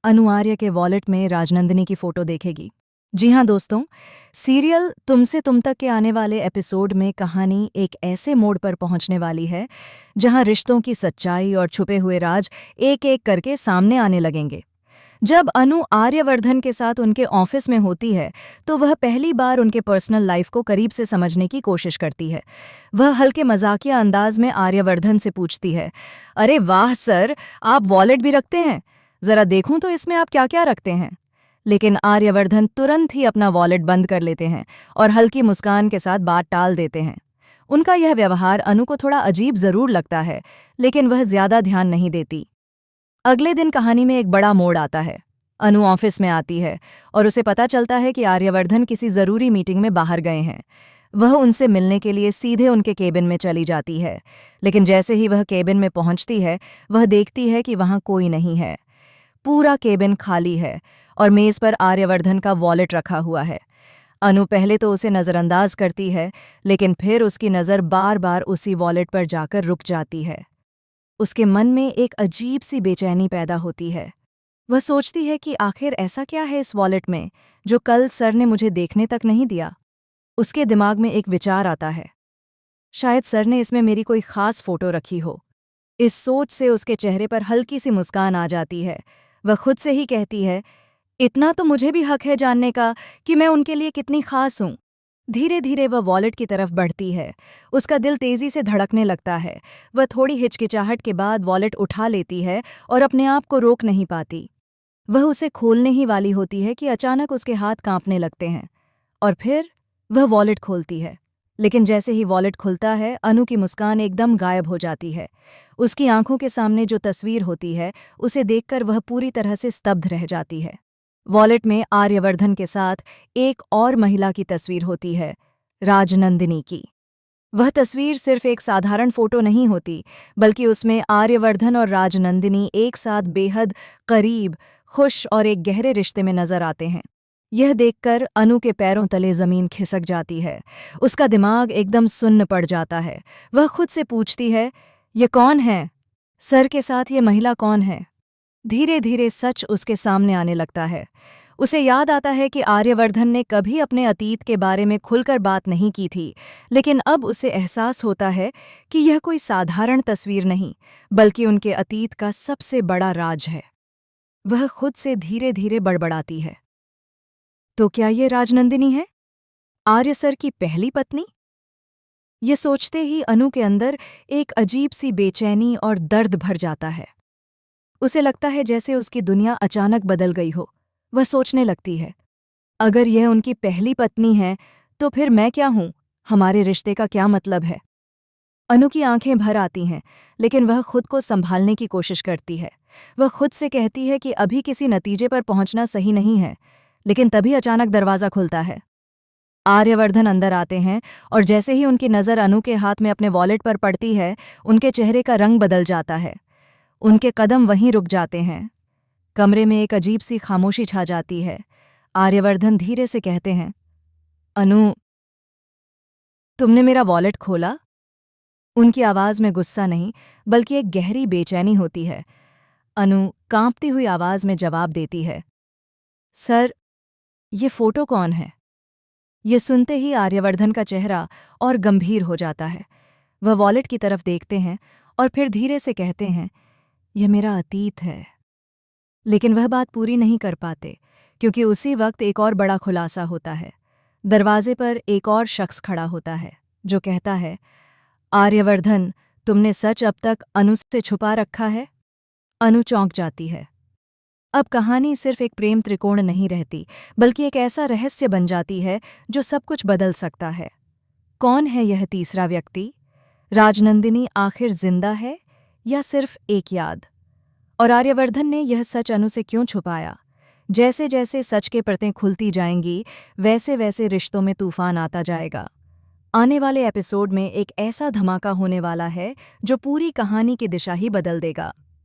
अनु आर्य के वॉलेट में राजनंदिनी की फोटो देखेगी। जी हाँ दोस्तों, सीरियल तुमसे तुम तक के आने वाले एपिसोड में कहानी एक ऐसे मोड़ पर पहुंचने वाली है जहां रिश्तों की सच्चाई और छुपे हुए राज एक एक करके सामने आने लगेंगे। जब अनु आर्यवर्धन के साथ उनके ऑफिस में होती है तो वह पहली बार उनके पर्सनल लाइफ को करीब से समझने की कोशिश करती है। वह हल्के मजाकिया अंदाज में आर्यवर्धन से पूछती है, अरे वाह सर, आप वॉलेट भी रखते हैं? जरा देखूं तो इसमें आप क्या क्या रखते हैं। लेकिन आर्यवर्धन तुरंत ही अपना वॉलेट बंद कर लेते हैं और हल्की मुस्कान के साथ बात टाल देते हैं। उनका यह व्यवहार अनु को थोड़ा अजीब जरूर लगता है, लेकिन वह ज्यादा ध्यान नहीं देती। अगले दिन कहानी में एक बड़ा मोड़ आता है। अनु ऑफिस में आती है और उसे पता चलता है कि आर्यवर्धन किसी जरूरी मीटिंग में बाहर गए हैं। वह उनसे मिलने के लिए सीधे उनके केबिन में चली जाती है, लेकिन जैसे ही वह केबिन में पहुंचती है वह देखती है कि वहां कोई नहीं है। पूरा केबिन खाली है और मेज पर आर्यवर्धन का वॉलेट रखा हुआ है। अनु पहले तो उसे नजरअंदाज करती है, लेकिन फिर उसकी नज़र बार बार उसी वॉलेट पर जाकर रुक जाती है। उसके मन में एक अजीब सी बेचैनी पैदा होती है। वह सोचती है कि आखिर ऐसा क्या है इस वॉलेट में जो कल सर ने मुझे देखने तक नहीं दिया। उसके दिमाग में एक विचार आता है, शायद सर ने इसमें मेरी कोई खास फोटो रखी हो। इस सोच से उसके चेहरे पर हल्की सी मुस्कान आ जाती है। वह खुद से ही कहती है, इतना तो मुझे भी हक है जानने का कि मैं उनके लिए कितनी खास हूं। धीरे धीरे वह वॉलेट की तरफ बढ़ती है। उसका दिल तेजी से धड़कने लगता है। वह थोड़ी हिचकिचाहट के बाद वॉलेट उठा लेती है और अपने आप को रोक नहीं पाती। वह उसे खोलने ही वाली होती है कि अचानक उसके हाथ कांपने लगते हैं और फिर वह वॉलेट खोलती है। लेकिन जैसे ही वॉलेट खुलता है अनु की मुस्कान एकदम गायब हो जाती है। उसकी आंखों के सामने जो तस्वीर होती है उसे देखकर वह पूरी तरह से स्तब्ध रह जाती है। वॉलेट में आर्यवर्धन के साथ एक और महिला की तस्वीर होती है, राजनंदिनी की। वह तस्वीर सिर्फ एक साधारण फोटो नहीं होती, बल्कि उसमें आर्यवर्धन और राजनंदिनी एक साथ बेहद करीब, खुश और एक गहरे रिश्ते में नजर आते हैं। यह देखकर अनु के पैरों तले जमीन खिसक जाती है। उसका दिमाग एकदम सुन्न पड़ जाता है। वह खुद से पूछती है, ये कौन है? सर के साथ ये महिला कौन है? धीरे धीरे सच उसके सामने आने लगता है। उसे याद आता है कि आर्यवर्धन ने कभी अपने अतीत के बारे में खुलकर बात नहीं की थी, लेकिन अब उसे एहसास होता है कि यह कोई साधारण तस्वीर नहीं, बल्कि उनके अतीत का सबसे बड़ा राज है। वह खुद से धीरे धीरे बड़बड़ाती है, तो क्या ये राजनंदिनी है, आर्य सर की पहली पत्नी? ये सोचते ही अनु के अंदर एक अजीब सी बेचैनी और दर्द भर जाता है। उसे लगता है जैसे उसकी दुनिया अचानक बदल गई हो। वह सोचने लगती है, अगर यह उनकी पहली पत्नी है तो फिर मैं क्या हूं? हमारे रिश्ते का क्या मतलब है? अनु की आंखें भर आती हैं, लेकिन वह खुद को संभालने की कोशिश करती है। वह खुद से कहती है कि अभी किसी नतीजे पर पहुंचना सही नहीं है, लेकिन तभी अचानक दरवाज़ा खुलता है। आर्यवर्धन अंदर आते हैं और जैसे ही उनकी नज़र अनु के हाथ में अपने वॉलेट पर पड़ती है, उनके चेहरे का रंग बदल जाता है। उनके कदम वहीं रुक जाते हैं। कमरे में एक अजीब सी खामोशी छा जाती है। आर्यवर्धन धीरे से कहते हैं, अनु, तुमने मेरा वॉलेट खोला? उनकी आवाज़ में गुस्सा नहीं, बल्कि एक गहरी बेचैनी होती है। अनु कांपती हुई आवाज़ में जवाब देती है, सर, ये फोटो कौन है? ये सुनते ही आर्यवर्धन का चेहरा और गंभीर हो जाता है। वह वॉलेट की तरफ देखते हैं और फिर धीरे से कहते हैं, यह मेरा अतीत है। लेकिन वह बात पूरी नहीं कर पाते, क्योंकि उसी वक्त एक और बड़ा खुलासा होता है। दरवाजे पर एक और शख्स खड़ा होता है, जो कहता है, आर्यवर्धन, तुमने सच अब तक अनु से छुपा रखा है? अनु चौंक जाती है। अब कहानी सिर्फ एक प्रेम त्रिकोण नहीं रहती, बल्कि एक ऐसा रहस्य बन जाती है जो सब कुछ बदल सकता है। कौन है यह तीसरा व्यक्ति? राजनंदिनी आखिर जिंदा है या सिर्फ एक याद? और आर्यवर्धन ने यह सच अनु से क्यों छुपाया? जैसे जैसे सच के परतें खुलती जाएंगी, वैसे वैसे रिश्तों में तूफान आता जाएगा। आने वाले एपिसोड में एक ऐसा धमाका होने वाला है जो पूरी कहानी की दिशा ही बदल देगा।